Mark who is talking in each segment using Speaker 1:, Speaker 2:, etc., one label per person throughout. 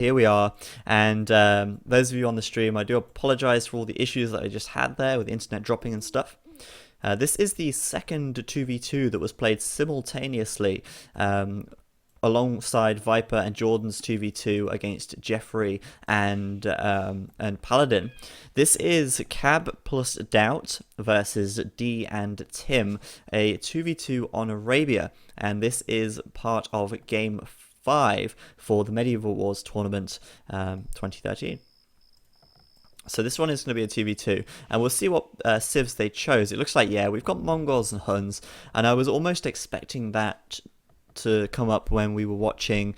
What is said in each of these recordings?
Speaker 1: Here we are, and those of you on the stream, I do apologize for all the issues that I just had there with the internet dropping and stuff. This is the second 2v2 that was played simultaneously alongside Viper and Jordan's 2v2 against Jeffrey and Paladin. This is Cab plus Doubt versus D and Tim, a 2v2 on Arabia, and this is part of Game 5 for the Medieval Wars tournament 2013. So this one is going to be a 2v2, and we'll see what civs they chose. It looks like, yeah, we've got Mongols and Huns, and I was almost expecting that to come up when we were watching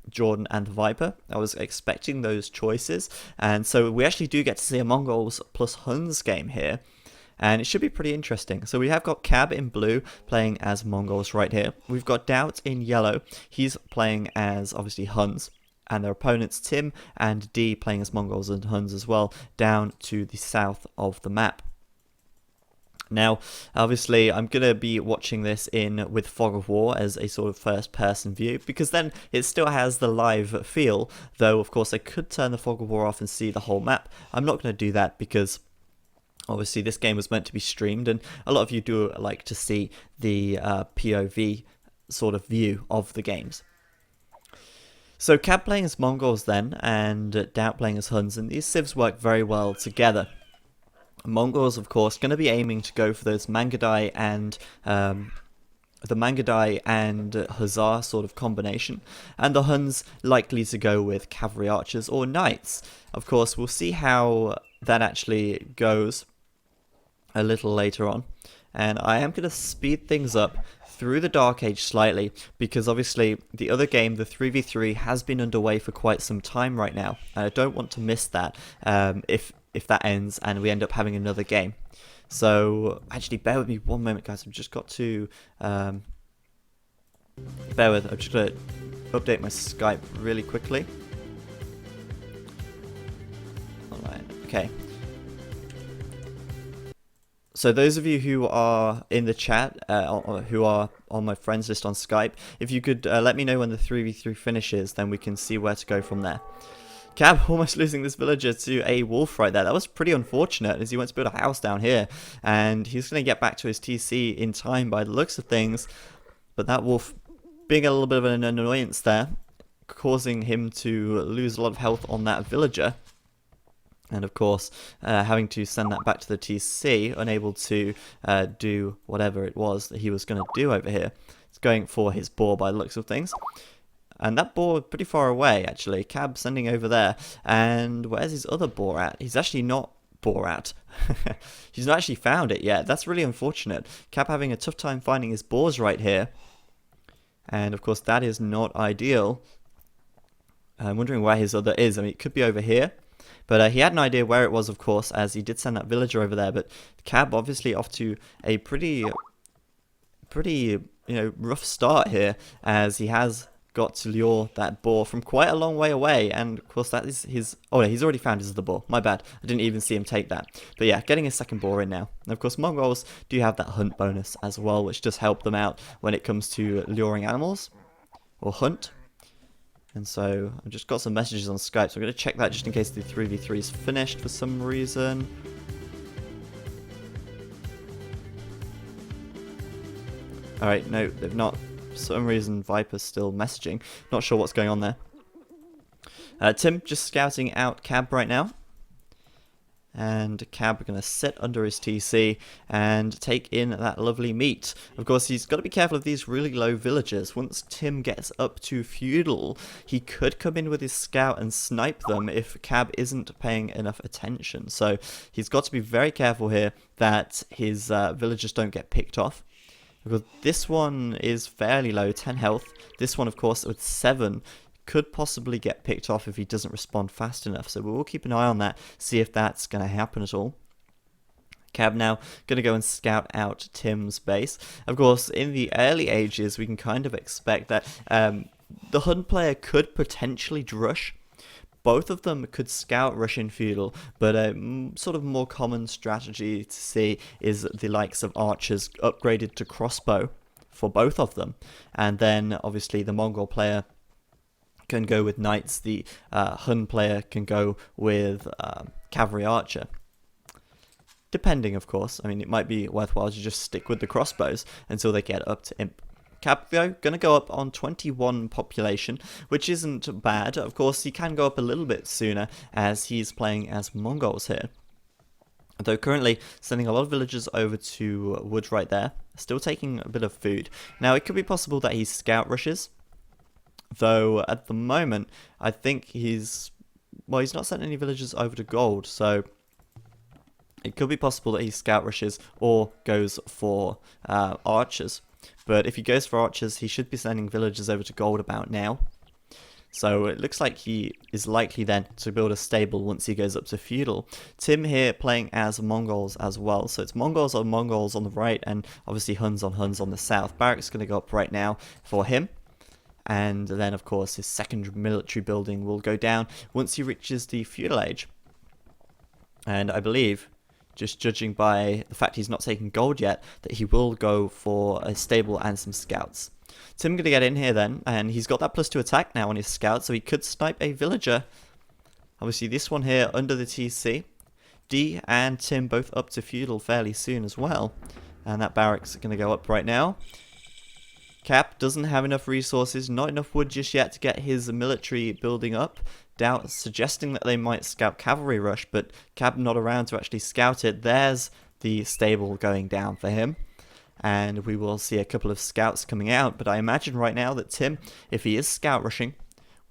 Speaker 1: Jordan and Viper. I was expecting those choices, and so we actually do get to see a Mongols plus Huns game here. And it should be pretty interesting. So we have got Cab in blue playing as Mongols right here. We've got Doubt in yellow. He's playing as, obviously, Huns. And their opponents, Tim and D, playing as Mongols and Huns as well, down to the south of the map. Now, obviously, I'm going to be watching this with Fog of War as a sort of first-person view, because then it still has the live feel, though, of course, I could turn the Fog of War off and see the whole map. I'm not going to do that because obviously this game was meant to be streamed, and a lot of you do like to see the POV sort of view of the games. So Cab playing as Mongols then, and Doubt playing as Huns, and these civs work very well together. Mongols, of course, going to be aiming to go for those Mangudai and Hussar sort of combination, and the Huns likely to go with cavalry archers or knights. Of course, we'll see how that actually goes a little later on, and I am going to speed things up through the Dark Age slightly, because obviously the other game, the 3v3, has been underway for quite some time right now, and I don't want to miss that if that ends and we end up having another game. So actually, bear with me one moment, guys. I've just got to I'm just going to update my Skype really quickly. Alright, okay. So those of you who are in the chat, who are on my friends list on Skype, if you could let me know when the 3v3 finishes, then we can see where to go from there. Cab almost losing this villager to a wolf right there. That was pretty unfortunate, as he went to build a house down here, and he's going to get back to his TC in time by the looks of things. But that wolf being a little bit of an annoyance there, causing him to lose a lot of health on that villager. And of course, having to send that back to the TC, unable to do whatever it was that he was going to do over here. It's going for his boar by the looks of things. And that boar pretty far away, actually. Cab sending over there. And where's his other boar at? He's actually not boar at. He's not actually found it yet. That's really unfortunate. Cab having a tough time finding his boars right here. And of course, that is not ideal. I'm wondering where his other is. I mean, it could be over here. But he had an idea where it was, of course, as he did send that villager over there. But Cab obviously off to a pretty rough start here, as he has got to lure that boar from quite a long way away. And of course, that is his. Oh, he's already found his other boar. My bad. I didn't even see him take that. But yeah, getting his second boar in now. And of course, Mongols do have that hunt bonus as well, which does help them out when it comes to luring animals or hunt. And so I've just got some messages on Skype, so I'm going to check that just in case the 3v3 is finished for some reason. Alright, no, they've not. For some reason, Viper's still messaging. Not sure what's going on there. Tim just scouting out Cab right now. And Cab are going to sit under his TC and take in that lovely meat. Of course, he's got to be careful of these really low villagers. Once Tim gets up to feudal, he could come in with his scout and snipe them if Cab isn't paying enough attention. So he's got to be very careful here that his villagers don't get picked off. Because this one is fairly low, 10 health. This one, of course, with 7, could possibly get picked off if he doesn't respond fast enough. So we'll keep an eye on that, see if that's going to happen at all. Cab now going to go and scout out Tim's base. Of course, in the early ages, we can kind of expect that the Hun player could potentially drush. Both of them could scout Russian feudal, but a sort of more common strategy to see is the likes of archers upgraded to crossbow for both of them. And then, obviously, the Mongol player can go with knights. The Hun player can go with cavalry archer. Depending, of course. I mean, it might be worthwhile to just stick with the crossbows until they get up to imp. Cab, though, going to go up on 21 population, which isn't bad. Of course, he can go up a little bit sooner as he's playing as Mongols here. Though currently sending a lot of villagers over to wood right there. Still taking a bit of food. Now, it could be possible that he scout rushes. Though, at the moment, I think he's not sent any villagers over to gold. So, it could be possible that he scout rushes or goes for archers. But if he goes for archers, he should be sending villagers over to gold about now. So it looks like he is likely then to build a stable once he goes up to feudal. Tim here playing as Mongols as well. So it's Mongols on the right and obviously Huns on the south. Barracks going to go up right now for him. And then of course his second military building will go down once he reaches the feudal age. And I believe, just judging by the fact he's not taking gold yet, that he will go for a stable and some scouts. Tim going to get in here then, and he's got that +2 attack now on his scout, so he could snipe a villager. Obviously this one here under the TC. D and Tim both up to feudal fairly soon as well. And that barracks is going to go up right now. Cap doesn't have enough resources, not enough wood just yet to get his military building up. Doubt suggesting that they might scout cavalry rush, but Cab not around to actually scout it. There's the stable going down for him. And we will see a couple of scouts coming out. But I imagine right now that Tim, if he is scout rushing,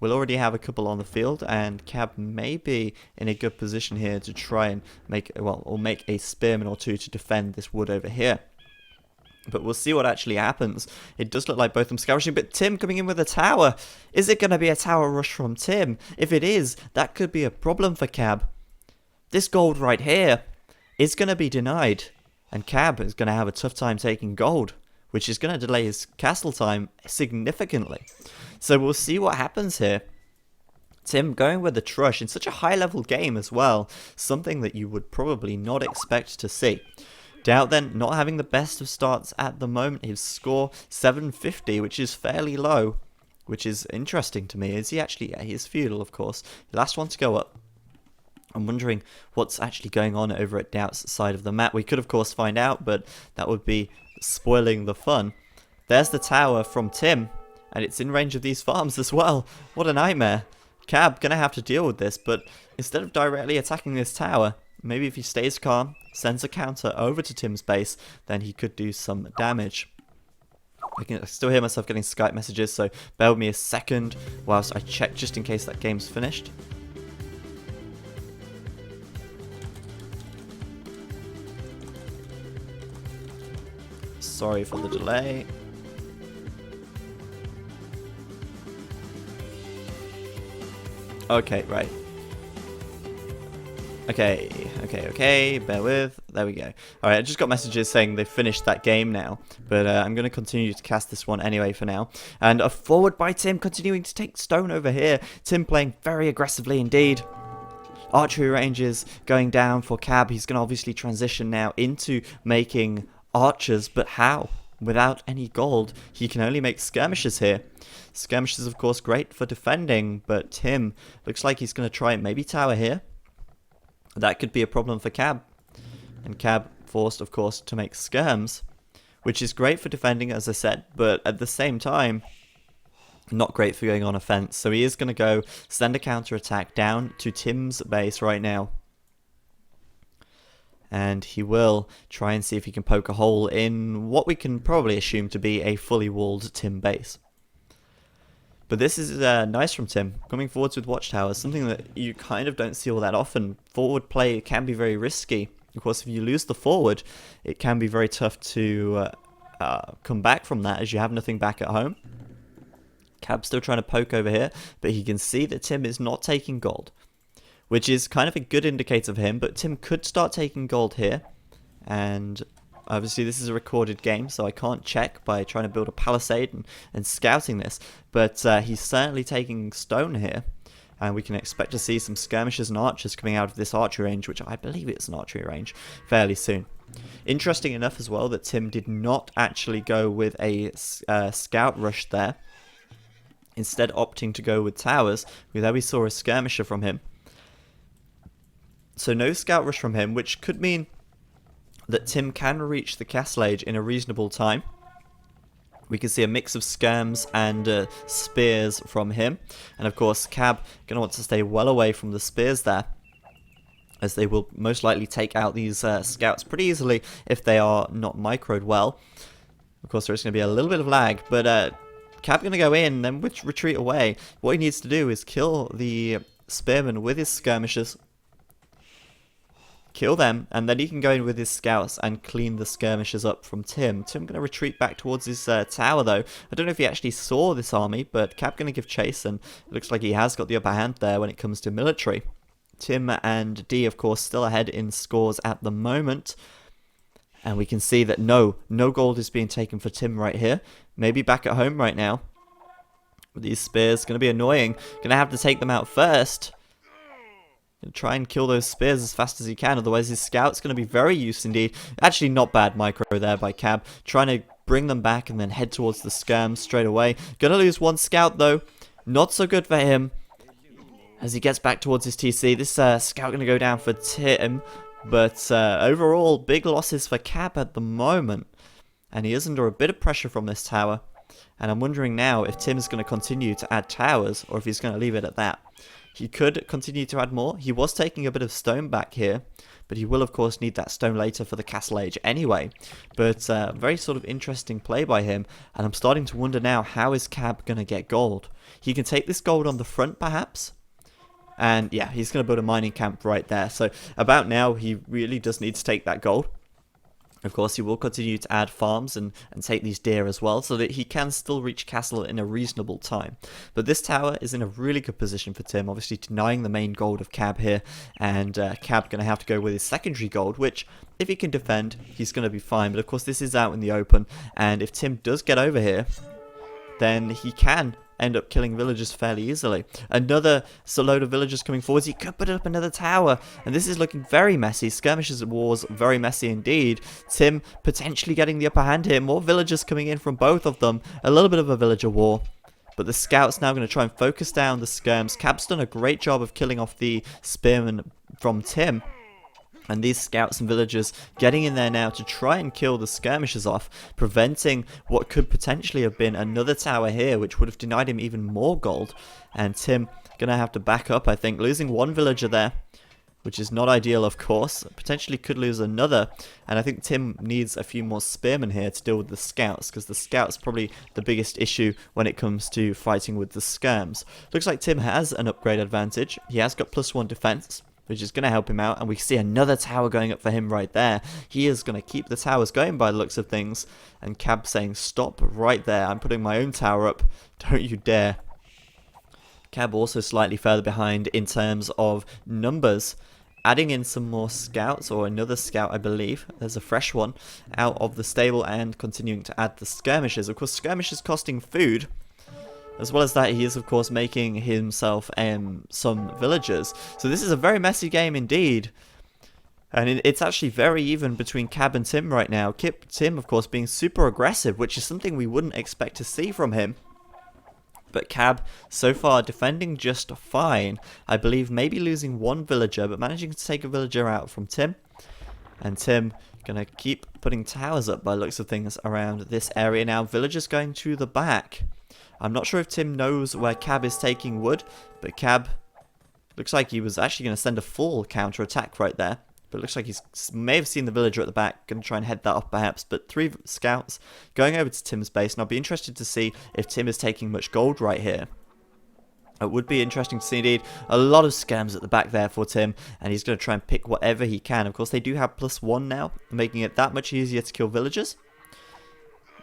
Speaker 1: will already have a couple on the field. And Cab may be in a good position here to try and make a spearman or two to defend this wood over here. But we'll see what actually happens. It does look like both of them scouting, but Tim coming in with a tower. Is it going to be a tower rush from Tim? If it is, that could be a problem for Cab. This gold right here is going to be denied. And Cab is going to have a tough time taking gold, which is going to delay his castle time significantly. So we'll see what happens here. Tim going with the Trush in such a high-level game as well. Something that you would probably not expect to see. Doubt then not having the best of starts at the moment. His score 750, which is fairly low, which is interesting to me. Is he actually? Yeah, he is feudal, of course. The last one to go up. I'm wondering what's actually going on over at Doubt's side of the map. We could, of course, find out, but that would be spoiling the fun. There's the tower from Tim, and it's in range of these farms as well. What a nightmare. Cab gonna have to deal with this, but instead of directly attacking this tower, maybe if he stays calm, sends a counter over to Tim's base, then he could do some damage. I can still hear myself getting Skype messages, so bear with me a second whilst I check just in case that game's finished. Sorry for the delay. Okay, right. Okay, bear with. There we go. Alright, I just got messages saying they finished that game now, but I'm going to continue to cast this one anyway for now. And a forward by Tim, continuing to take stone over here. Tim playing very aggressively indeed. Archery ranges going down for Cab. He's going to obviously transition now into making archers, but how? Without any gold, he can only make skirmishes here. Skirmishes, of course, great for defending, but Tim looks like he's going to try and maybe tower here. That could be a problem for Cab. And Cab forced, of course, to make skirms, which is great for defending, as I said, but at the same time, not great for going on offense. So he is going to go send a counter attack down to Tim's base right now. And he will try and see if he can poke a hole in what we can probably assume to be a fully walled Tim base. But this is nice from Tim, coming forwards with watchtowers, something that you kind of don't see all that often. Forward play can be very risky. Of course, if you lose the forward, it can be very tough to come back from that as you have nothing back at home. Cab's still trying to poke over here, but he can see that Tim is not taking gold, which is kind of a good indicator of him, but Tim could start taking gold here. And obviously this is a recorded game, so I can't check by trying to build a palisade and scouting this. But he's certainly taking stone here. And we can expect to see some skirmishers and archers coming out of this archery range, which I believe it's an archery range, fairly soon. Interesting enough as well that Tim did not actually go with a scout rush there. instead opting to go with towers. There we saw a skirmisher from him. So no scout rush from him, which could mean that Tim can reach the castle age in a reasonable time. We can see a mix of skirms and spears from him. And of course, Cab going to want to stay well away from the spears there, as they will most likely take out these scouts pretty easily if they are not microed well. Of course, there's going to be a little bit of lag, but Cab going to go in, then retreat away. What he needs to do is kill the spearmen with his skirmishers, kill them, and then he can go in with his scouts and clean the skirmishers up from Tim. Tim going to retreat back towards his tower, though. I don't know if he actually saw this army, but Cab going to give chase, and it looks like he has got the upper hand there when it comes to military. Tim and D, of course, still ahead in scores at the moment. And we can see that no gold is being taken for Tim right here. Maybe back at home right now. With these spears, going to be annoying. Going to have to take them out first. Try and kill those spears as fast as he can, otherwise his scout's going to be very used indeed. Actually, not bad micro there by Cab. Trying to bring them back and then head towards the skirms straight away. Going to lose one scout, though. Not so good for him. As he gets back towards his TC, this scout going to go down for Tim. But overall, big losses for Cab at the moment. And he is under a bit of pressure from this tower. And I'm wondering now if Tim is going to continue to add towers, or if he's going to leave it at that. He could continue to add more. He was taking a bit of stone back here, but he will of course need that stone later for the castle age anyway. But very sort of interesting play by him, and I'm starting to wonder now, how is Cab going to get gold? He can take this gold on the front perhaps, and yeah, he's going to build a mining camp right there. So about now, he really does need to take that gold. Of course, he will continue to add farms and take these deer as well, so that he can still reach castle in a reasonable time. But this tower is in a really good position for Tim, obviously denying the main gold of Cab here, and Cab going to have to go with his secondary gold, which, if he can defend, he's going to be fine. But of course, this is out in the open, and if Tim does get over here, then he can end up killing villagers fairly easily. Another load of villagers coming forwards. He could put up another tower, and this is looking very messy. Skirmishes wars, very messy indeed. Tim potentially getting the upper hand here. More villagers coming in from both of them. A little bit of a villager war. But the scouts now going to try and focus down the skirms. Cab's done a great job of killing off the spearmen from Tim. And these scouts and villagers getting in there now to try and kill the skirmishers off, preventing what could potentially have been another tower here, which would have denied him even more gold. And Tim going to have to back up, I think, losing one villager there, which is not ideal, of course. Potentially could lose another, and I think Tim needs a few more spearmen here to deal with the scouts, because the scouts probably the biggest issue when it comes to fighting with the skirms. Looks like Tim has an upgrade advantage. He has got +1 defense, which is going to help him out, and we see another tower going up for him right there. He is going to keep the towers going by the looks of things, and Cab saying, stop right there, I'm putting my own tower up, don't you dare. Cab also slightly further behind in terms of numbers, adding in some more scouts, or another scout I believe, there's a fresh one, out of the stable, and continuing to add the skirmishers. Of course, skirmishers costing food. As well as that, he is, of course, making himself some villagers. So this is a very messy game indeed. And it's actually very even between Cab and Tim right now. Tim, of course, being super aggressive, which is something we wouldn't expect to see from him. But Cab, so far, defending just fine. I believe maybe losing one villager, but managing to take a villager out from Tim. And Tim going to keep putting towers up by looks of things around this area now. Villagers going to the back. I'm not sure if Tim knows where Cab is taking wood, but Cab looks like he was actually going to send a full counter-attack right there. But it looks like he may have seen the villager at the back, going to try and head that off perhaps. But 3 scouts going over to Tim's base, and I'll be interested to see if Tim is taking much gold right here. It would be interesting to see indeed. A lot of scams at the back there for Tim, and he's going to try and pick whatever he can. Of course, they do have +1 now, making it that much easier to kill villagers.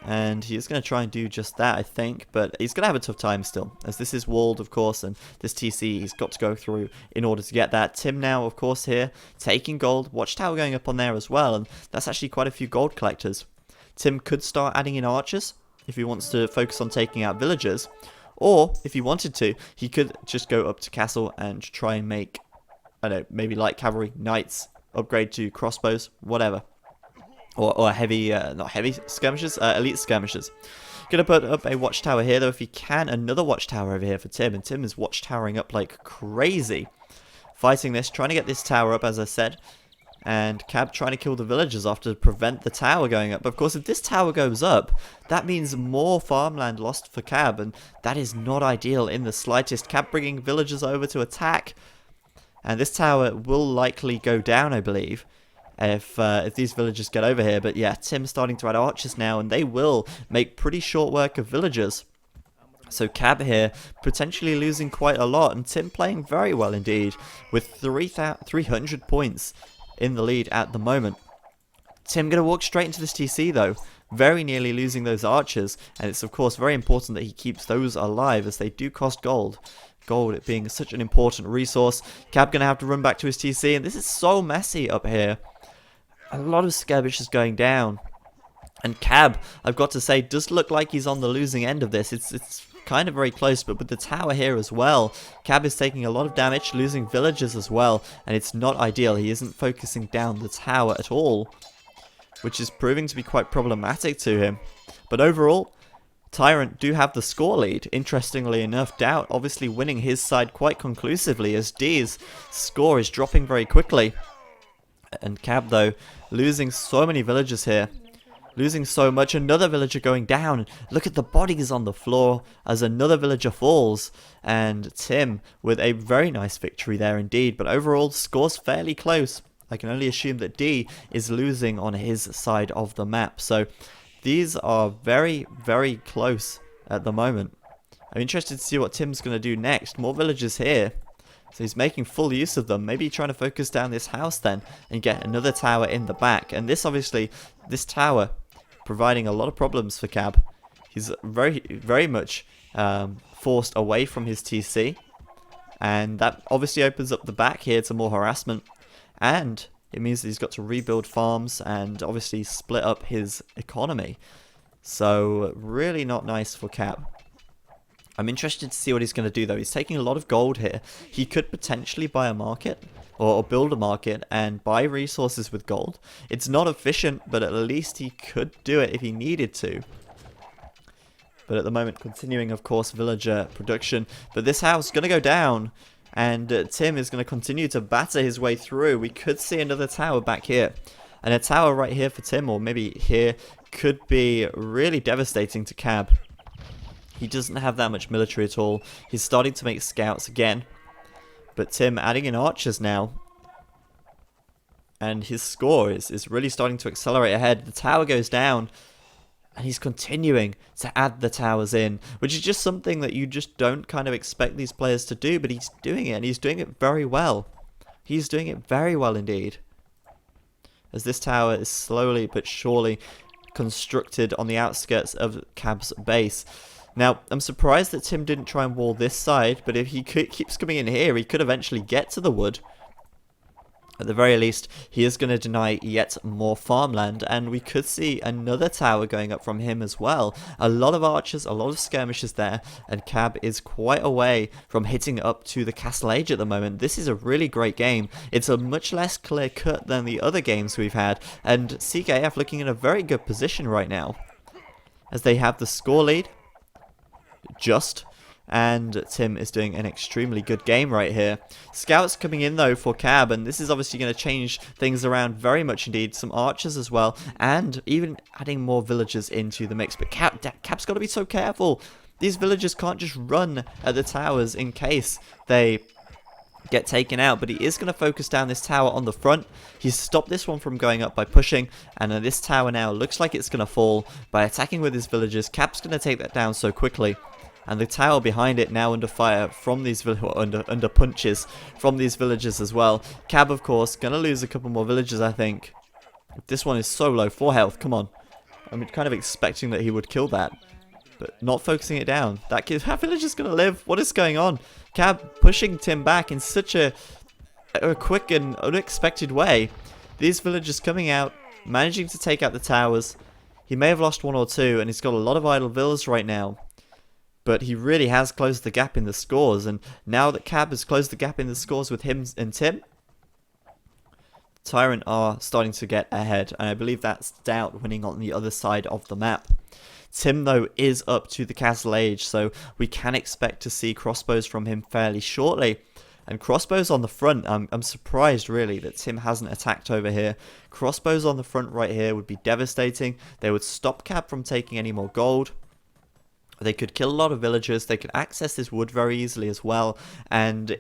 Speaker 1: And he's going to try and do just that, I think. But he's going to have a tough time still, as this is walled, of course, and this TC he's got to go through in order to get that. Tim now, of course, here, taking gold. Watchtower going up on there as well, and that's actually quite a few gold collectors. Tim could start adding in archers, if he wants to focus on taking out villagers. Or, if he wanted to, he could just go up to castle and try and make, I don't know, maybe light cavalry, knights, upgrade to crossbows, whatever. Or heavy, not heavy skirmishers, elite skirmishers. Gonna put up a watchtower here, though, if he can. Another watchtower over here for Tim, and Tim is watchtowering up like crazy. Fighting this, trying to get this tower up, as I said. And Cab trying to kill the villagers off to prevent the tower going up. But of course, if this tower goes up, that means more farmland lost for Cab, and that is not ideal in the slightest. Cab bringing villagers over to attack, and this tower will likely go down, I believe, if these villagers get over here. But yeah, Tim's starting to add archers now, and they will make pretty short work of villagers. So Cab here potentially losing quite a lot, and Tim playing very well indeed with 300 points in the lead at the moment. Tim going to walk straight into this TC though, very nearly losing those archers, and it's of course very important that he keeps those alive as they do cost gold. Gold being such an important resource. Cab going to have to run back to his TC, and this is so messy up here. A lot of skirmishes going down. And Cab, I've got to say, does look like he's on the losing end of this. It's kind of very close, but with the tower here as well, Cab is taking a lot of damage, losing villagers as well, and it's not ideal. He isn't focusing down the tower at all, which is proving to be quite problematic to him. But overall, TyRanT do have the score lead, interestingly enough. Doubt obviously winning his side quite conclusively, as D's score is dropping very quickly. And Cab, though, losing so many villagers here. Losing so much, another villager going down. Look at the bodies on the floor as another villager falls. And Tim with a very nice victory there indeed. But overall, score's fairly close. I can only assume that D is losing on his side of the map. So these are very, very close at the moment. I'm interested to see what Tim's going to do next. More villagers here. So he's making full use of them. Maybe trying to focus down this house then and get another tower in the back. And this obviously, this tower providing a lot of problems for Cab. He's very much forced away from his TC, and that obviously opens up the back here to more harassment, and it means that he's got to rebuild farms and obviously split up his economy. So really not nice for Cab. I'm interested to see what he's going to do though. He's taking a lot of gold here. He could potentially buy a market or build a market and buy resources with gold. It's not efficient, but at least he could do it if he needed to. But at the moment, continuing, of course, villager production. But this house is going to go down, and Tim is going to continue to batter his way through. We could see another tower back here. And a tower right here for Tim, or maybe here, could be really devastating to Cab. He doesn't have that much military at all. He's starting to make scouts again. But Tim adding in archers now. And his score is really starting to accelerate ahead. The tower goes down. And he's continuing to add the towers in. Which is just something that you just don't kind of expect these players to do. But he's doing it. And he's doing it very well. He's doing it very well indeed. As this tower is slowly but surely constructed on the outskirts of Cab's base. Now, I'm surprised that Tim didn't try and wall this side, but if he keeps coming in here, he could eventually get to the wood. At the very least, he is going to deny yet more farmland, and we could see another tower going up from him as well. A lot of archers, a lot of skirmishers there, and Cab is quite away from hitting up to the castle age at the moment. This is a really great game. It's a much less clear cut than the other games we've had, and CKF looking in a very good position right now, as they have the score lead. And Tim is doing an extremely good game right here. Scouts coming in though for Cab, and this is obviously going to change things around very much indeed. Some archers as well, and even adding more villagers into the mix. But Cab's got to be so careful. These villagers can't just run at the towers in case they get taken out, but he is going to focus down this tower on the front. He's stopped this one from going up by pushing, and this tower now looks like it's going to fall by attacking with his villagers. Cab's going to take that down so quickly. And the tower behind it now under fire from these under punches from these villagers as well. Cab, of course, gonna lose a couple more villagers, I think. This one is so low, 4 health. Come on, I'm kind of expecting that he would kill that, but not focusing it down. That villager's gonna live. What is going on? Cab pushing Tim back in such a quick and unexpected way. These villagers coming out, managing to take out the towers. He may have lost 1 or 2, and he's got a lot of idle villas right now. But he really has closed the gap in the scores. And now that Cab has closed the gap in the scores with him and Tim, TyRanT are starting to get ahead, and I believe that's Doubt winning on the other side of the map. Tim, though, is up to the Castle Age, so we can expect to see crossbows from him fairly shortly. And crossbows on the front, I'm surprised, really, that Tim hasn't attacked over here. Crossbows on the front right here would be devastating. They would stop Cab from taking any more gold. They could kill a lot of villagers. They could access this wood very easily as well. And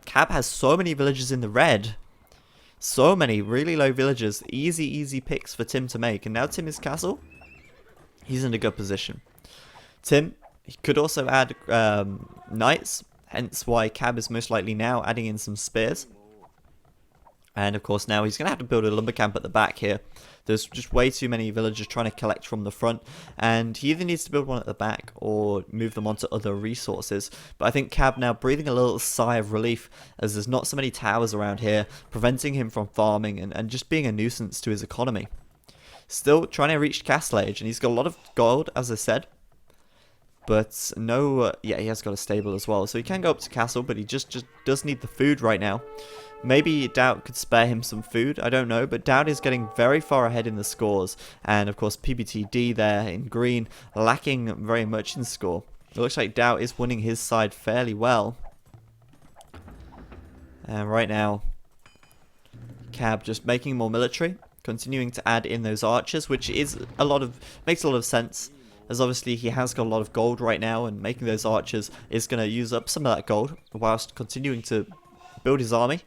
Speaker 1: Cab has so many villagers in the red. So many really low villagers. Easy picks for Tim to make. And now Tim is castle. He's in a good position. Tim, he could also add knights. Hence why Cab is most likely now adding in some spears. And of course now he's going to have to build a lumber camp at the back here. There's just way too many villagers trying to collect from the front. And he either needs to build one at the back or move them onto other resources. But I think Cab now breathing a little sigh of relief as there's not so many towers around here, preventing him from farming and just being a nuisance to his economy. Still trying to reach Castle Age, and he's got a lot of gold, as I said. But no, yeah, he has got a stable as well. So he can go up to castle, but he just does need the food right now. Maybe Doubt could spare him some food, I don't know. But Doubt is getting very far ahead in the scores. And of course, PBTD there in green, lacking very much in score. It looks like Doubt is winning his side fairly well. And right now, Cab just making more military. Continuing to add in those archers, which is makes a lot of sense. As obviously he has got a lot of gold right now, and making those archers is going to use up some of that gold whilst continuing to build his army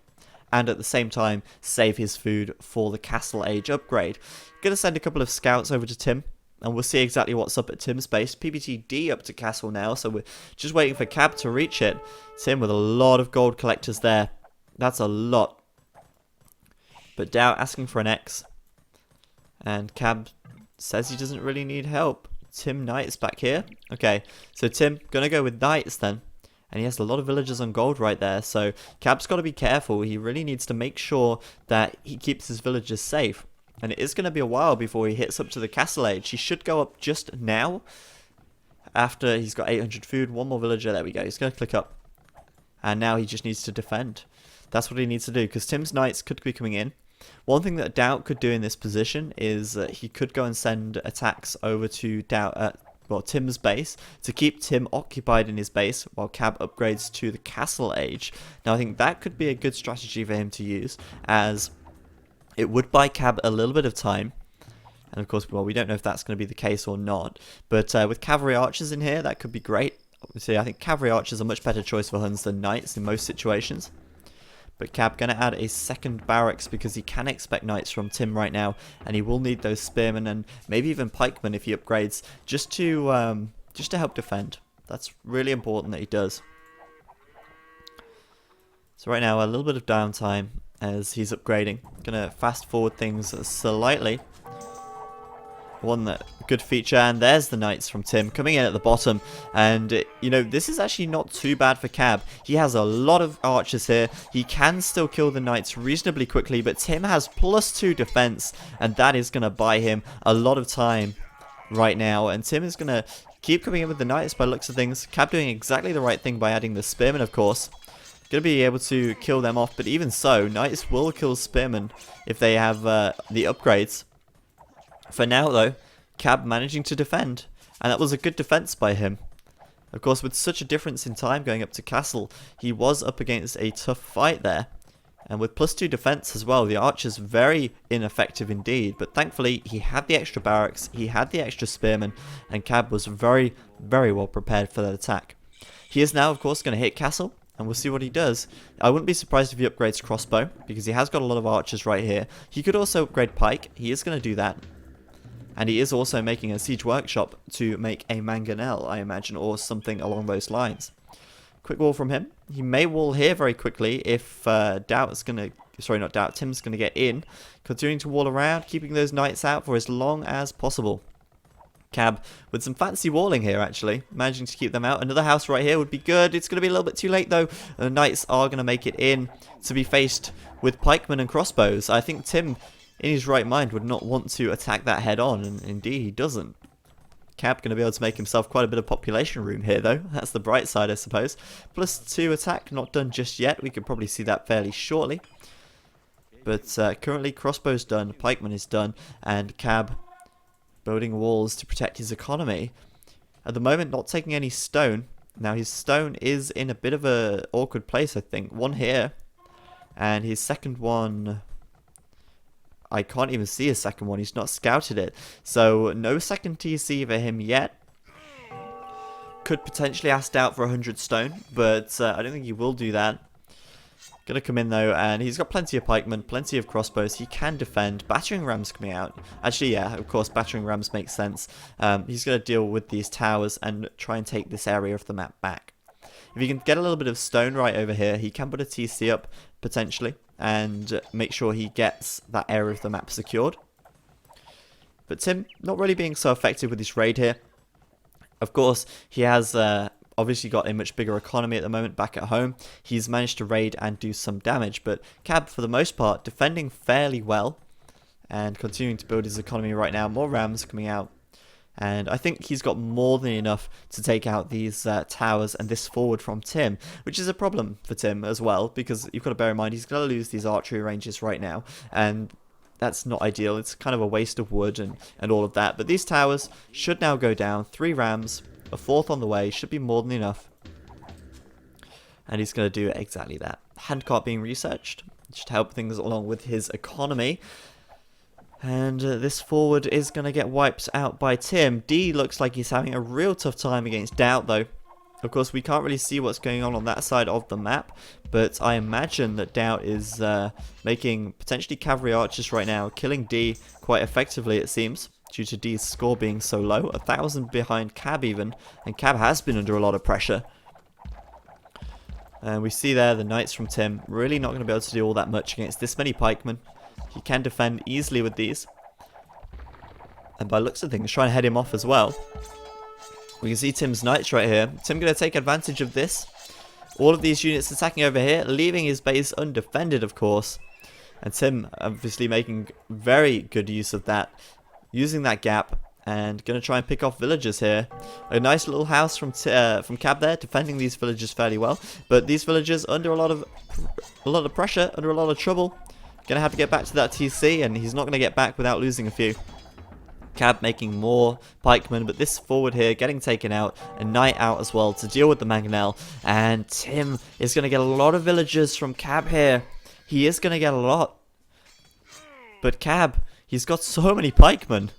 Speaker 1: and at the same time save his food for the Castle Age upgrade. Going to send a couple of scouts over to Tim, and we'll see exactly what's up at Tim's base. PBTD up to castle now, so we're just waiting for Cab to reach it. Tim with a lot of gold collectors there. That's a lot. But Doubt asking for an X. And Cab says he doesn't really need help. Tim Knights back here. Okay, so Tim gonna go with Knights then. And he has a lot of villagers on gold right there. So Cab's got to be careful. He really needs to make sure that he keeps his villagers safe. And it is going to be a while before he hits up to the Castle Age. He should go up just now. After he's got 800 food. One more villager. There we go. He's going to click up. And now he just needs to defend. That's what he needs to do. Because Tim's Knights could be coming in. One thing that Doubt could do in this position is he could go and send attacks over to Tim's base to keep Tim occupied in his base while Cab upgrades to the Castle Age. Now I think that could be a good strategy for him to use, as it would buy Cab a little bit of time. And of course, well, we don't know if that's going to be the case or not. But with cavalry archers in here, that could be great. Obviously, I think cavalry archers are a much better choice for Huns than knights in most situations. But Cab going to add a second barracks because he can expect knights from Tim right now, and he will need those spearmen and maybe even pikemen if he upgrades just to help defend. That's really important that he does. So right now a little bit of downtime as he's upgrading. Gonna fast forward things slightly. One good feature, and there's the knights from Tim coming in at the bottom. And you know, this is actually not too bad for Cab. He has a lot of archers here. He can still kill the knights reasonably quickly, but Tim has +2 defense, and that is going to buy him a lot of time right now. And Tim is going to keep coming in with the knights by looks of things. Cab doing exactly the right thing by adding the spearmen, of course. Going to be able to kill them off, but even so, knights will kill spearmen if they have the upgrades. For now, though, Cab managing to defend, and that was a good defense by him. Of course, with such a difference in time going up to castle, he was up against a tough fight there. And with +2 defense as well, the archer's very ineffective indeed. But thankfully, he had the extra barracks, he had the extra spearmen, and Cab was very, very well prepared for that attack. He is now, of course, going to hit castle, and we'll see what he does. I wouldn't be surprised if he upgrades crossbow, because he has got a lot of archers right here. He could also upgrade pike. He is going to do that. And he is also making a siege workshop to make a mangonel, I imagine, or something along those lines. Quick wall from him. He may wall here very quickly if Tim's going to get in. Continuing to wall around, keeping those knights out for as long as possible. Cab with some fancy walling here, actually. Managing to keep them out. Another house right here would be good. It's going to be a little bit too late, though. The knights are going to make it in to be faced with pikemen and crossbows. I think Tim, in his right mind, would not want to attack that head on, and indeed he doesn't. Cab going to be able to make himself quite a bit of population room here, though. That's the bright side, I suppose. +2 attack, not done just yet. We could probably see that fairly shortly. But currently crossbow's done, pikeman is done, and Cab building walls to protect his economy. At the moment, not taking any stone. Now his stone is in a bit of a awkward place, I think. One here, and his second one, I can't even see his second one. He's not scouted it. So no second TC for him yet. Could potentially ask out for 100 stone, but I don't think he will do that. Gonna come in though, and he's got plenty of pikemen, plenty of crossbows. He can defend. Battering rams coming out. Actually, yeah, of course, battering rams makes sense. He's gonna deal with these towers and try and take this area of the map back. If he can get a little bit of stone right over here, he can put a TC up potentially and make sure he gets that area of the map secured. But Tim not really being so effective with his raid here. Of course, he has obviously got a much bigger economy at the moment back at home. He's managed to raid and do some damage, but Cab, for the most part, defending fairly well and continuing to build his economy right now. More rams coming out, and I think he's got more than enough to take out these towers and this forward from Tim, which is a problem for Tim as well, because you've got to bear in mind he's going to lose these archery ranges right now, and that's not ideal. It's kind of a waste of wood and all of that, but these towers should now go down. 3 rams, a 4th on the way, should be more than enough. And he's going to do exactly that. Handcart being researched, just to help things along with his economy. And this forward is going to get wiped out by Tim. D looks like he's having a real tough time against Doubt though. Of course, we can't really see what's going on that side of the map, but I imagine that Doubt is making potentially cavalry archers right now, killing D quite effectively it seems, due to D's score being so low. 1,000 behind Cab even, and Cab has been under a lot of pressure. And we see there the knights from Tim really not going to be able to do all that much against this many pikemen. He can defend easily with these, and by looks of things trying to head him off as well. We can see Tim's knights right here. Tim going to take advantage of this. All of these units attacking over here, leaving his base undefended of course, and Tim obviously making very good use of that, using that gap and going to try and pick off villagers here. A nice little house from Cab there, defending these villagers fairly well, but these villagers under a lot of pressure, under a lot of trouble. Going to have to get back to that TC, and he's not going to get back without losing a few. Cab making more pikemen, but this forward here getting taken out, a knight out as well to deal with the mangonel, and Tim is going to get a lot of villagers from Cab here. He is going to get a lot, but Cab, he's got so many pikemen.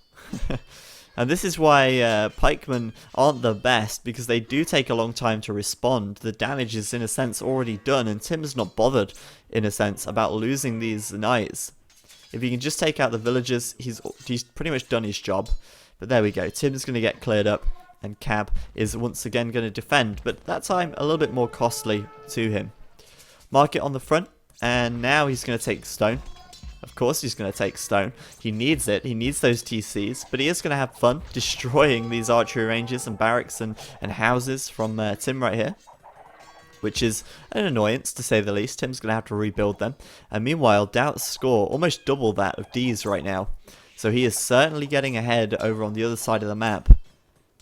Speaker 1: And this is why pikemen aren't the best, because they do take a long time to respond. The damage is in a sense already done, and Tim's not bothered in a sense about losing these knights. If he can just take out the villagers, he's pretty much done his job. But there we go, Tim's going to get cleared up, and Cab is once again going to defend, but that time a little bit more costly to him. Market on the front, and now he's going to take stone. Of course he's going to take stone. He needs it. He needs those TCs. But he is going to have fun destroying these archery ranges and barracks and houses from Tim right here, which is an annoyance to say the least. Tim's going to have to rebuild them. And meanwhile, Doubt's score almost double that of D's right now. So he is certainly getting ahead over on the other side of the map.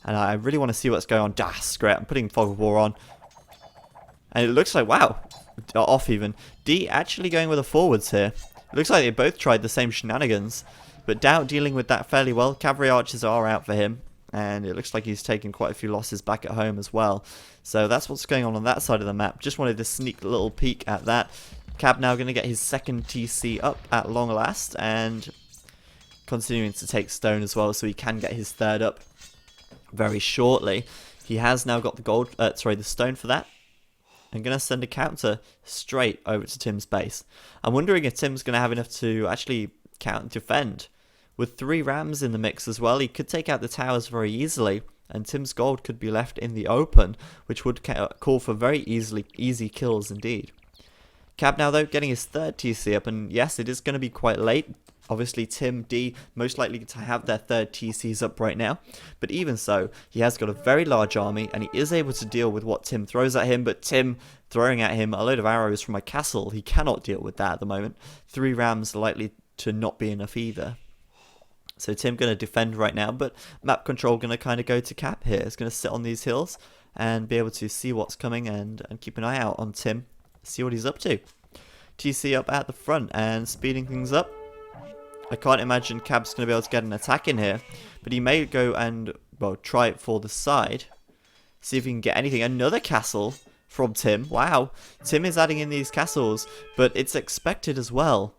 Speaker 1: And I really want to see what's going on. Das, great. I'm putting Fog of War on. And it looks like, wow, off even. D actually going with the forwards here. It looks like they both tried the same shenanigans, but Doubt dealing with that fairly well. Cavalry archers are out for him, and it looks like he's taken quite a few losses back at home as well. So that's what's going on that side of the map. Just wanted to sneak a little peek at that. Cab now going to get his second TC up at long last, and continuing to take stone as well, so he can get his third up very shortly. He has now got the stone for that. I'm going to send a counter straight over to Tim's base. I'm wondering if Tim's going to have enough to actually defend. With 3 rams in the mix as well, he could take out the towers very easily, and Tim's gold could be left in the open, which would call for very easy kills indeed. Cab now though, getting his third TC up, and yes, it is going to be quite late. Obviously, Tim, D, most likely to have their third TCs up right now. But even so, he has got a very large army, and he is able to deal with what Tim throws at him. But Tim throwing at him a load of arrows from a castle, he cannot deal with that at the moment. 3 rams likely to not be enough either. So Tim going to defend right now, but map control going to kind of go to Cap here. He's going to sit on these hills and be able to see what's coming and keep an eye out on Tim, see what he's up to. TC up at the front and speeding things up. I can't imagine Cab's going to be able to get an attack in here, but he may go and, well, try it for the side. See if he can get anything. Another castle from Tim. Wow, Tim is adding in these castles, but it's expected as well.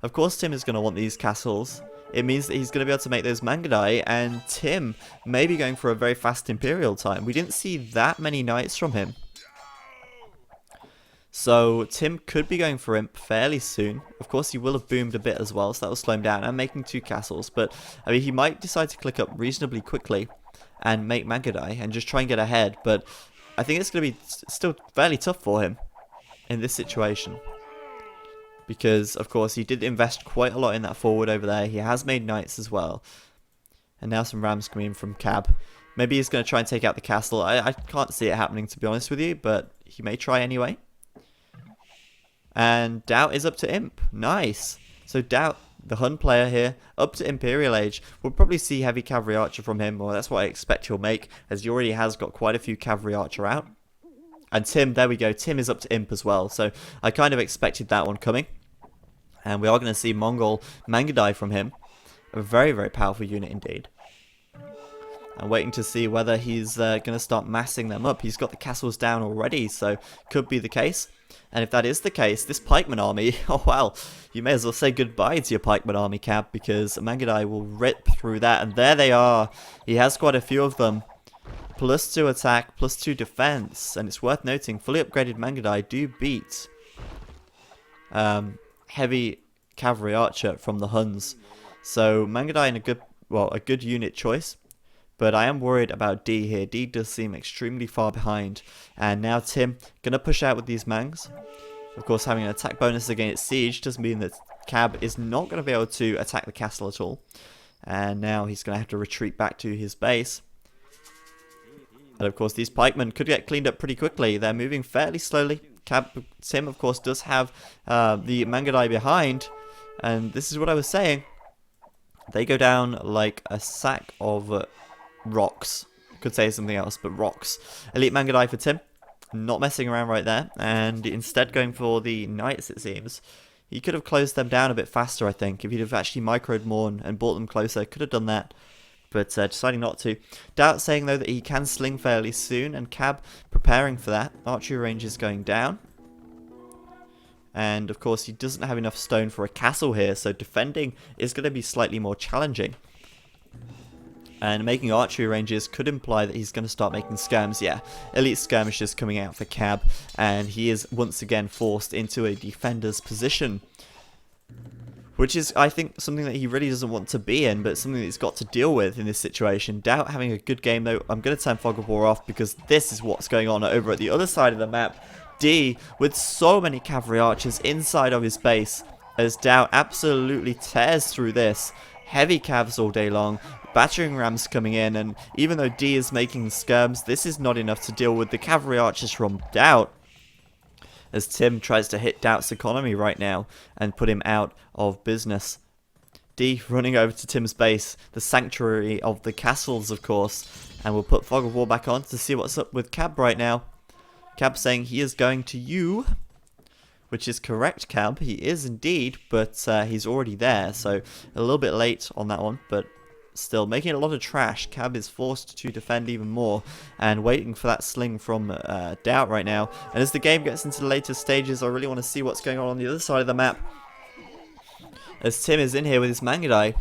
Speaker 1: Of course Tim is going to want these castles. It means that he's going to be able to make those Mangudai, and Tim may be going for a very fast Imperial time. We didn't see that many knights from him. So Tim could be going for Imp fairly soon. Of course he will have boomed a bit as well, so that will slow him down, and making 2 castles. But I mean, he might decide to click up reasonably quickly and make Mangudai and just try and get ahead. But I think it's going to be still fairly tough for him in this situation. Because, of course, he did invest quite a lot in that forward over there. He has made knights as well. And now some rams coming in from Cab. Maybe he's going to try and take out the castle. I can't see it happening, to be honest with you, but he may try anyway. And Doubt is up to Imp. Nice. So Doubt, the Hun player here, up to Imperial Age. We'll probably see Heavy Cavalry Archer from him, or that's what I expect he'll make, as he already has got quite a few Cavalry Archer out. And Tim, there we go, Tim is up to Imp as well, so I kind of expected that one coming. And we are going to see Mongol Mangudai from him. A very, very powerful unit indeed. I'm waiting to see whether he's going to start massing them up. He's got the castles down already, so could be the case. And if that is the case, this pikeman army, oh well, you may as well say goodbye to your pikeman army, Cab, because Mangudai will rip through that. And there they are. He has quite a few of them. +2 attack, +2 defense. And it's worth noting, fully upgraded Mangudai do beat Heavy Cavalry Archer from the Huns. So Mangudai in a good unit choice. But I am worried about D here. D does seem extremely far behind. And now Tim going to push out with these Mangs. Of course, having an attack bonus against Siege does mean that Cab is not going to be able to attack the castle at all. And now he's going to have to retreat back to his base. And of course, these pikemen could get cleaned up pretty quickly. They're moving fairly slowly. Tim, of course, does have the Mangudai behind. And this is what I was saying. They go down like a sack of rocks. Could say something else, but rocks. Elite Mangudai for Tim. Not messing around right there. And instead going for the knights, it seems. He could have closed them down a bit faster, I think. If he'd have actually microed more and brought them closer, could have done that. But deciding not to. Doubt saying, though, that he can sling fairly soon. And Cab preparing for that. Archery range is going down. And, of course, he doesn't have enough stone for a castle here. So defending is going to be slightly more challenging. And making archery ranges could imply that he's going to start making skirms. Yeah, elite skirmishes coming out for Cab. And he is once again forced into a defender's position. Which is, I think, something that he really doesn't want to be in, but something that he's got to deal with in this situation. Doubt having a good game, though. I'm going to turn Fog of War off because this is what's going on over at the other side of the map. D, with so many cavalry archers inside of his base, as Doubt absolutely tears through this. Heavy cavs all day long. Battering rams coming in, and even though D is making skirms, this is not enough to deal with the cavalry archers from Doubt. As Tim tries to hit Doubt's economy right now and put him out of business. D running over to Tim's base, the sanctuary of the castles, of course. And we'll put Fog of War back on to see what's up with Cab right now. Cab saying he is going to you, which is correct, Cab. He is indeed, but he's already there, so a little bit late on that one, but still making a lot of trash. Cab is forced to defend even more and waiting for that sling from Doubt right now. And as the game gets into the later stages, I really want to see what's going on the other side of the map. As Tim is in here with his Mangudai.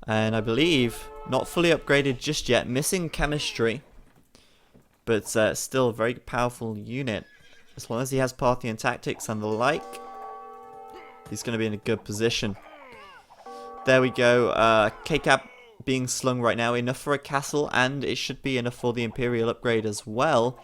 Speaker 1: And I believe not fully upgraded just yet, missing chemistry. But still a very powerful unit. As long as he has Parthian tactics and the like, he's going to be in a good position. There we go, K-Cap being slung right now, enough for a castle, and it should be enough for the Imperial upgrade as well.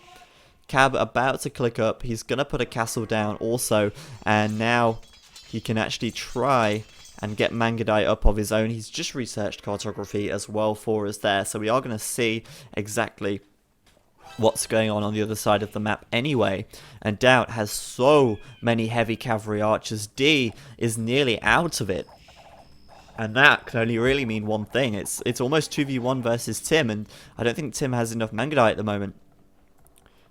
Speaker 1: Cab about to click up, he's going to put a castle down also, and now he can actually try and get Mangudai up of his own. He's just researched cartography as well for us there, so we are going to see exactly what's going on the other side of the map anyway. And Doubt has so many heavy cavalry archers, D is nearly out of it. And that can only really mean one thing. It's almost 2v1 versus Tim, and I don't think Tim has enough Mangudai at the moment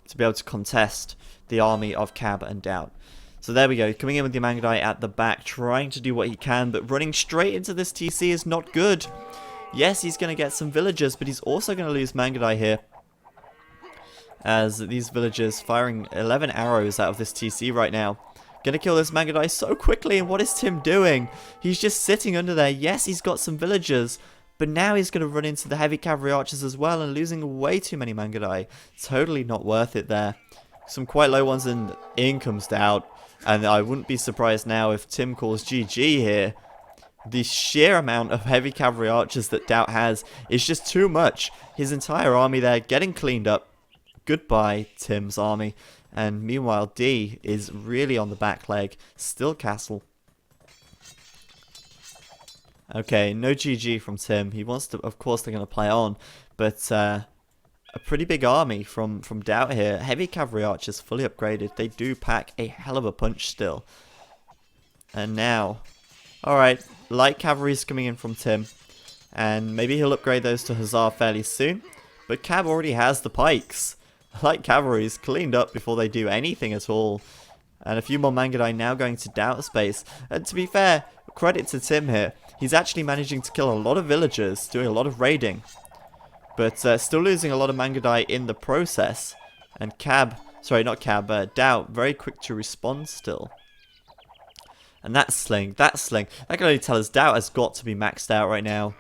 Speaker 1: to be able to contest the army of Cab and Doubt. So there we go, coming in with the Mangudai at the back, trying to do what he can, but running straight into this TC is not good. Yes, he's going to get some villagers, but he's also going to lose Mangudai here, as these villagers firing 11 arrows out of this TC right now. Gonna kill this Mangudai so quickly, and what is Tim doing? He's just sitting under there. Yes, he's got some villagers, but now he's gonna run into the heavy cavalry archers as well, and losing way too many Mangudai. Totally not worth it there. Some quite low ones, and in comes Doubt, and I wouldn't be surprised now if Tim calls GG here. The sheer amount of heavy cavalry archers that Doubt has is just too much. His entire army there getting cleaned up. Goodbye, Tim's army. And meanwhile, D is really on the back leg. Still castle. Okay, no GG from Tim. He wants to, of course, they're going to play on. But a pretty big army from Doubt here. Heavy cavalry archers fully upgraded. They do pack a hell of a punch still. And now, alright, light cavalry is coming in from Tim. And maybe he'll upgrade those to Hussar fairly soon. But Cab already has the pikes. Light cavalry is cleaned up before they do anything at all. And a few more Mangudai now going to Doubt space. And to be fair, credit to Tim here. He's actually managing to kill a lot of villagers, doing a lot of raiding. But still losing a lot of Mangudai in the process. And Doubt, very quick to respond still. And that sling, that can only tell us Doubt has got to be maxed out right now.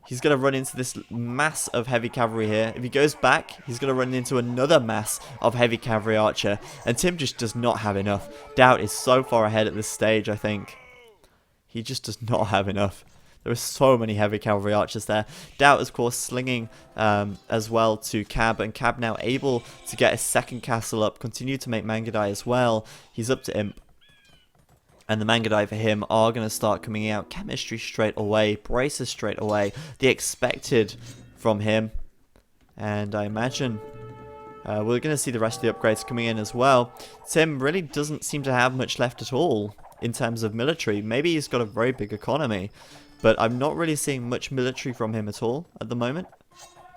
Speaker 1: He's going to run into this mass of heavy cavalry here. If he goes back, he's going to run into another mass of heavy cavalry archer. And Tim just does not have enough. Doubt is so far ahead at this stage, I think. He just does not have enough. There are so many heavy cavalry archers there. Doubt, of course, slinging as well to Cab. And Cab now able to get a second castle up. Continue to make Mangudai as well. He's up to Imp. And the Mangudai for him are going to start coming out. Chemistry straight away. Braces straight away. The expected from him. And I imagine we're going to see the rest of the upgrades coming in as well. Tim really doesn't seem to have much left at all in terms of military. Maybe he's got a very big economy. But I'm not really seeing much military from him at all at the moment.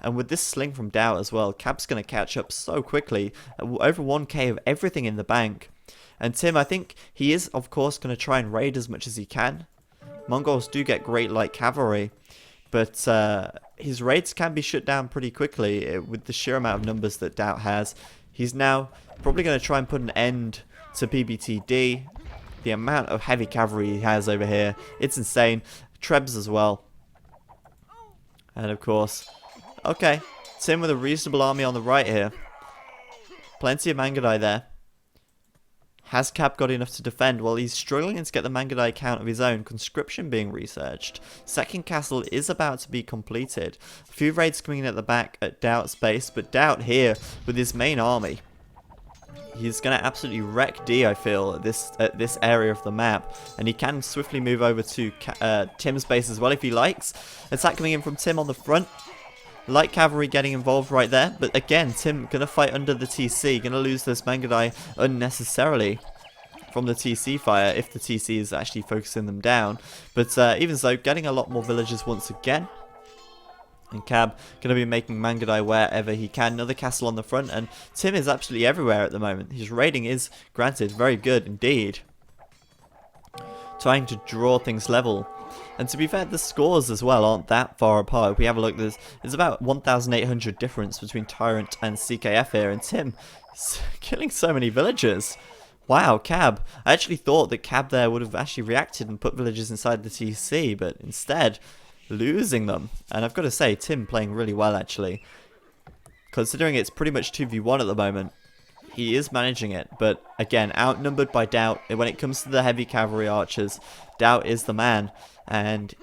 Speaker 1: And with this sling from Doubt as well, Cab's going to catch up so quickly. Over 1k of everything in the bank. And Tim, I think he is, of course, going to try and raid as much as he can. Mongols do get great light cavalry, but his raids can be shut down pretty quickly with the sheer amount of numbers that Doubt has. He's now probably going to try and put an end to PBTD. The amount of heavy cavalry he has over here, it's insane. Trebs as well. And of course, okay, Tim with a reasonable army on the right here. Plenty of Mangudai there. Has Cab got enough to defend? Well, he's struggling to get the Mangudai count of his own. Conscription being researched. Second castle is about to be completed. A few raids coming in at the back at Doubt's base, but Doubt here with his main army. He's going to absolutely wreck D, I feel, at this area of the map. And he can swiftly move over to Tim's base as well if he likes. Attack coming in from Tim on the front. Light cavalry getting involved right there, but again, Tim gonna fight under the TC, gonna lose this Mangudai unnecessarily from the TC fire if the TC is actually focusing them down. But even so, getting a lot more villagers once again. And Cab gonna be making Mangudai wherever he can. Another castle on the front, and Tim is absolutely everywhere at the moment. His raiding is, granted, very good indeed. Trying to draw things level. And to be fair, the scores as well aren't that far apart. If we have a look, there's about 1,800 difference between TyRanT and CKF here, and Tim is killing so many villagers. Wow, Cab. I actually thought that Cab there would have actually reacted and put villagers inside the TC, but instead, losing them. And I've got to say, Tim playing really well actually. Considering it's pretty much 2v1 at the moment, he is managing it, but again, outnumbered by Doubt. When it comes to the heavy cavalry archers, Doubt is the man, and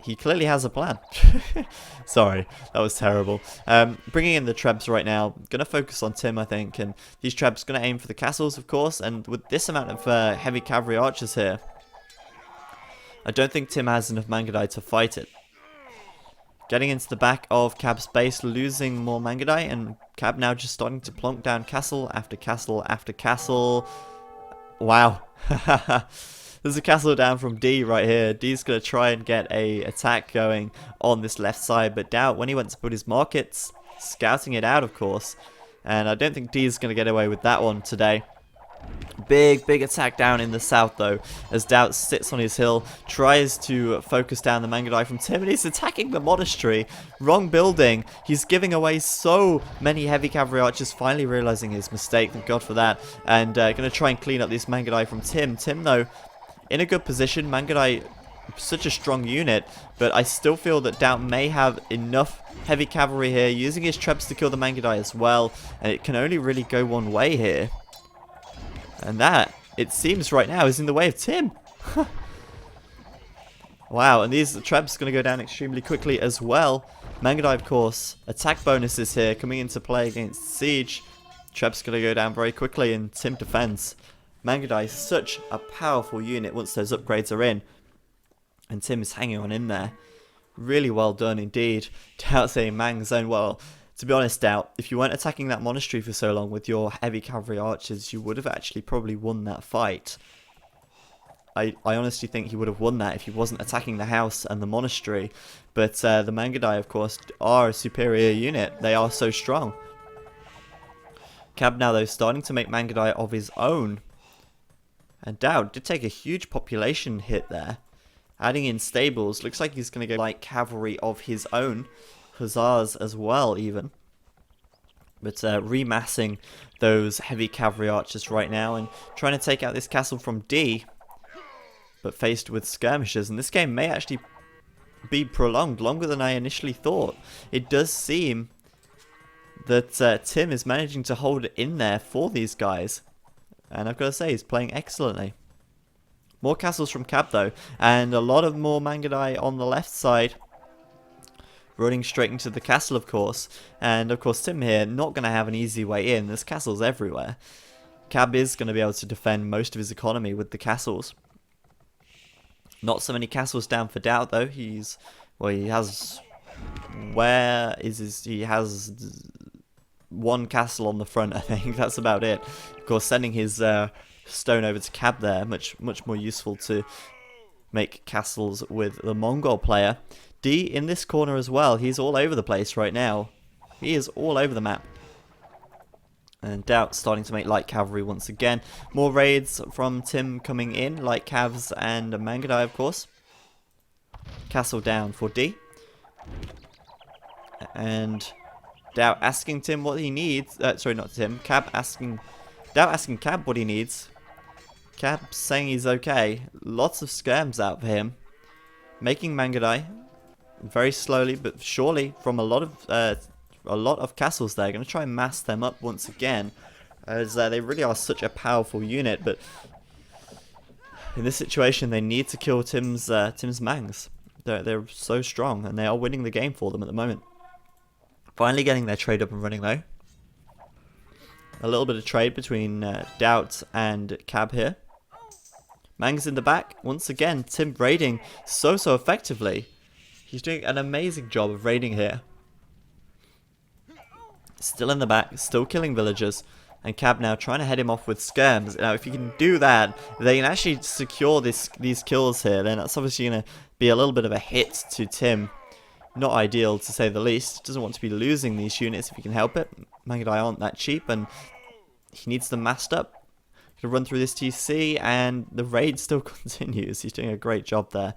Speaker 1: he clearly has a plan. Sorry, that was terrible. Bringing in the Trebs right now, going to focus on Tim, I think, and these Trebs going to aim for the castles, of course, and with this amount of heavy cavalry archers here, I don't think Tim has enough Mangudai to fight it. Getting into the back of Cab's base, losing more Mangudai, and Cab now just starting to plonk down castle after castle after castle. Wow. There's a castle down from D right here. D's going to try and get a attack going on this left side, but Doubt, when he went to put his markets, scouting it out, of course. And I don't think D's going to get away with that one today. Big attack down in the south though, as Doubt sits on his hill, tries to focus down the Mangudai from Tim, and he's attacking the monastery. Wrong building. He's giving away so many heavy cavalry archers, finally realizing his mistake, thank God for that, and going to try and clean up this Mangudai from Tim. Tim though, in a good position. Mangudai, such a strong unit, but I still feel that Doubt may have enough heavy cavalry here, using his trebs to kill the Mangudai as well, and it can only really go one way here. And that, it seems right now, is in the way of Tim. Wow, and these trebs going to go down extremely quickly as well. Mangudai, of course, attack bonuses here coming into play against Siege. Trebs going to go down very quickly, and Tim defends. Mangudai is such a powerful unit once those upgrades are in. And Tim is hanging on in there. Really well done indeed. Doubt saying Mang's own. Well, to be honest, Doubt, if you weren't attacking that monastery for so long with your heavy cavalry archers, you would have actually probably won that fight. I honestly think he would have won that if he wasn't attacking the house and the monastery. But the Mangudai, of course, are a superior unit. They are so strong. Cab now, though, starting to make Mangudai of his own. And Doubt did take a huge population hit there. Adding in stables, looks like he's going to go light cavalry of his own. Hussars as well, even. But remassing those heavy cavalry archers right now and trying to take out this castle from D. But faced with skirmishers, and this game may actually be prolonged longer than I initially thought. It does seem that Tim is managing to hold it in there for these guys. And I've got to say, he's playing excellently. More castles from Cab though, and a lot of more Mangudai on the left side. Running straight into the castle, of course. And of course, Tim here, not going to have an easy way in. There's castles everywhere. Cab is going to be able to defend most of his economy with the castles. Not so many castles down for Doubt though. He has one castle on the front, I think. That's about it. Of course, sending his stone over to Cab there, much more useful to make castles with the Mongol player. D in this corner as well. He's all over the place right now. He is all over the map. And Doubt starting to make light cavalry once again. More raids from Tim coming in, light cavs and Mangudai, of course. Castle down for D. And Doubt asking Tim what he needs. Sorry, not Tim. Doubt asking Cab what he needs. Cab saying he's okay. Lots of skirms out for him. Making Mangudai very slowly but surely from a lot of castles there. Going to try and mass them up once again, as they really are such a powerful unit. But in this situation, they need to kill Tim's Mangs. They're so strong, and they are winning the game for them at the moment. Finally getting their trade up and running though. A little bit of trade between Doubt and Cab here. Mang's in the back. Once again, Tim raiding so effectively. He's doing an amazing job of raiding here. Still in the back, still killing villagers. And Cab now trying to head him off with skirms. Now, if you can do that, they can actually secure these kills here. Then that's obviously going to be a little bit of a hit to Tim. Not ideal, to say the least. Doesn't want to be losing these units if he can help it. Mangudai aren't that cheap, and he needs them massed up. Going to run through this TC, and the raid still continues. He's doing a great job there.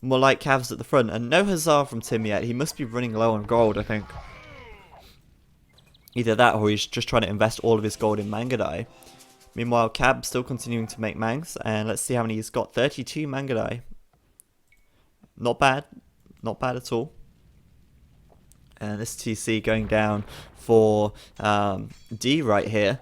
Speaker 1: More light cavs at the front, and no Hussar from Tim yet. He must be running low on gold, I think. Either that, or he's just trying to invest all of his gold in Mangudai. Meanwhile, Cab still continuing to make Mangs, and let's see how many he's got. 32 Mangudai. Not bad. Not bad at all. And this TC going down for D right here.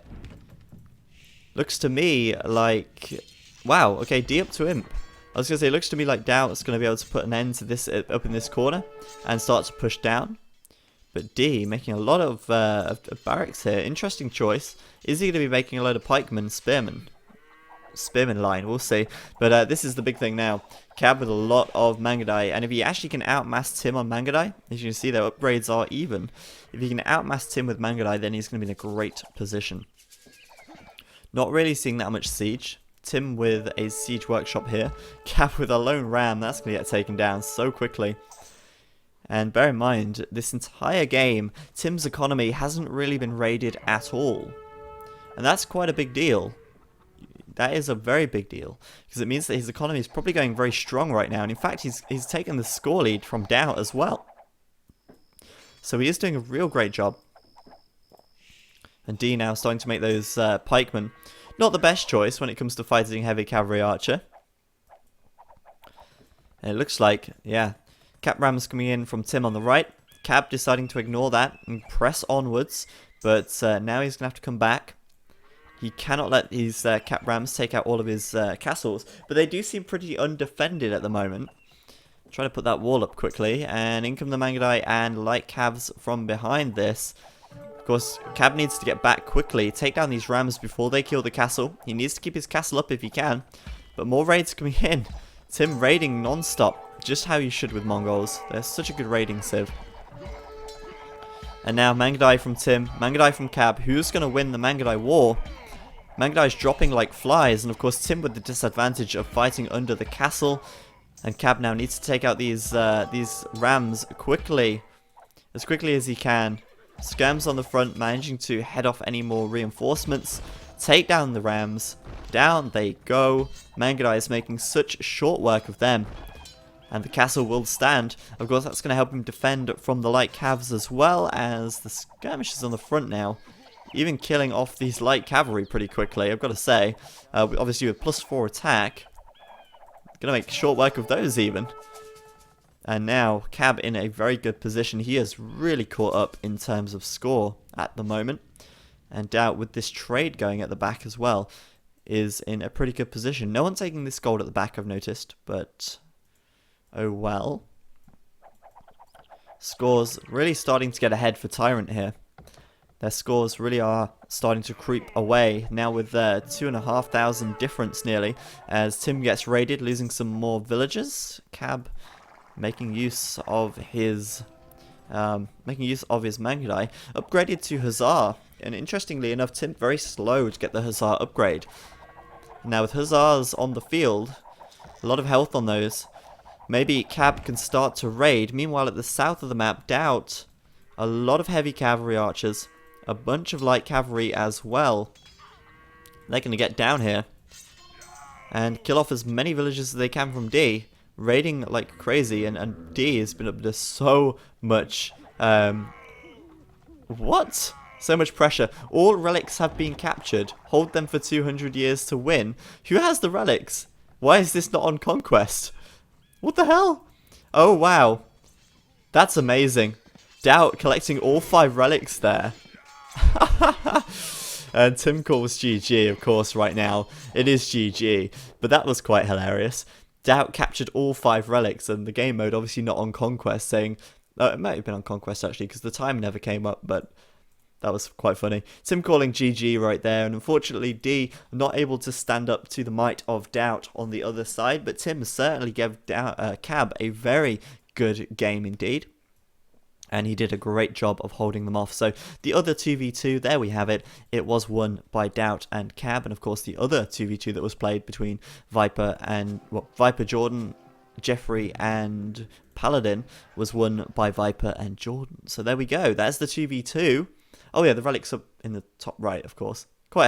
Speaker 1: Looks to me like... Wow, okay, D up to Imp. I was going to say, it looks to me like Doubt's going to be able to put an end to this up in this corner and start to push down. But D making a lot of barracks here. Interesting choice. Is he going to be making a load of pikemen, spearmen? Spearman line, we'll see. But this is the big thing now. Cab with a lot of Mangudai, and if he actually can outmass Tim on Mangudai, as you can see, their upgrades are even. If he can outmass Tim with Mangudai, then he's going to be in a great position. Not really seeing that much siege. Tim with a siege workshop here. Cab with a lone ram, that's going to get taken down so quickly. And bear in mind, this entire game, Tim's economy hasn't really been raided at all. And that's quite a big deal. that is a very big deal, because it means that his economy is probably going very strong right now, and in fact he's taken the score lead from Doubt as well. So he is doing a real great job. And D now starting to make those pikemen. Not the best choice when it comes to fighting heavy cavalry archer. And it looks like, yeah, Cap Rams coming in from Tim on the right. Cab deciding to ignore that and press onwards. But now he's going to have to come back. He cannot let these Cap Rams take out all of his castles. But they do seem pretty undefended at the moment. Try to put that wall up quickly. And in come the Mangudai and light Cavs from behind this. Of course, Cab needs to get back quickly. Take down these Rams before they kill the castle. He needs to keep his castle up if he can. But more raids coming in. Tim raiding non-stop. Just how you should with Mongols. They're such a good raiding civ. And now Mangudai from Tim. Mangudai from Cab. Who's going to win the Mangudai war? Mangudai's dropping like flies. And of course Tim with the disadvantage of fighting under the castle. And Cab now needs to take out these Rams quickly. As quickly as he can. Skirms on the front, managing to head off any more reinforcements. Take down the Rams. Down they go. Mangudai is making such short work of them. And the castle will stand. Of course, that's going to help him defend from the light cavs as well as the skirmishes on the front now. Even killing off these light cavalry pretty quickly, I've got to say. Obviously with +4 attack. Going to make short work of those even. And now, Cab in a very good position. He has really caught up in terms of score at the moment. And Doubt, with this trade going at the back as well, is in a pretty good position. No one taking this gold at the back, I've noticed, but oh well. Scores really starting to get ahead for TyRanT here. Their scores really are starting to creep away, now with 2,500 difference nearly, as Tim gets raided, losing some more villagers. Cab making use of his Mangudai, upgraded to Hussar, and interestingly enough, Tim very slow to get the Hussar upgrade. Now with Hussars on the field, a lot of health on those. Maybe Cab can start to raid. Meanwhile, at the south of the map, Doubt, a lot of heavy cavalry archers, a bunch of light cavalry as well. They're going to get down here and kill off as many villages as they can from D. Raiding like crazy, and D has been up to so much what? So much pressure. All relics have been captured. Hold them for 200 years to win. Who has the relics? Why is this not on Conquest? What the hell? Oh wow. That's amazing. Doubt collecting all 5 relics there. And Tim calls GG, of course, right now. It is GG. But that was quite hilarious. Doubt captured all 5 relics, and the game mode obviously not on Conquest, saying... it might have been on Conquest, actually, because the time never came up, but that was quite funny. Tim calling GG right there, and unfortunately D not able to stand up to the might of Doubt on the other side, but Tim certainly gave Cab a very good game indeed. And he did a great job of holding them off. So the other 2v2, there we have it. It was won by Doubt and Cab. And of course the other 2v2 that was played between Viper and Viper, Jordan, Jeffrey and Paladin was won by Viper and Jordan. So there we go. That's the 2v2. Oh yeah, the relic's up in the top right, of course. Quite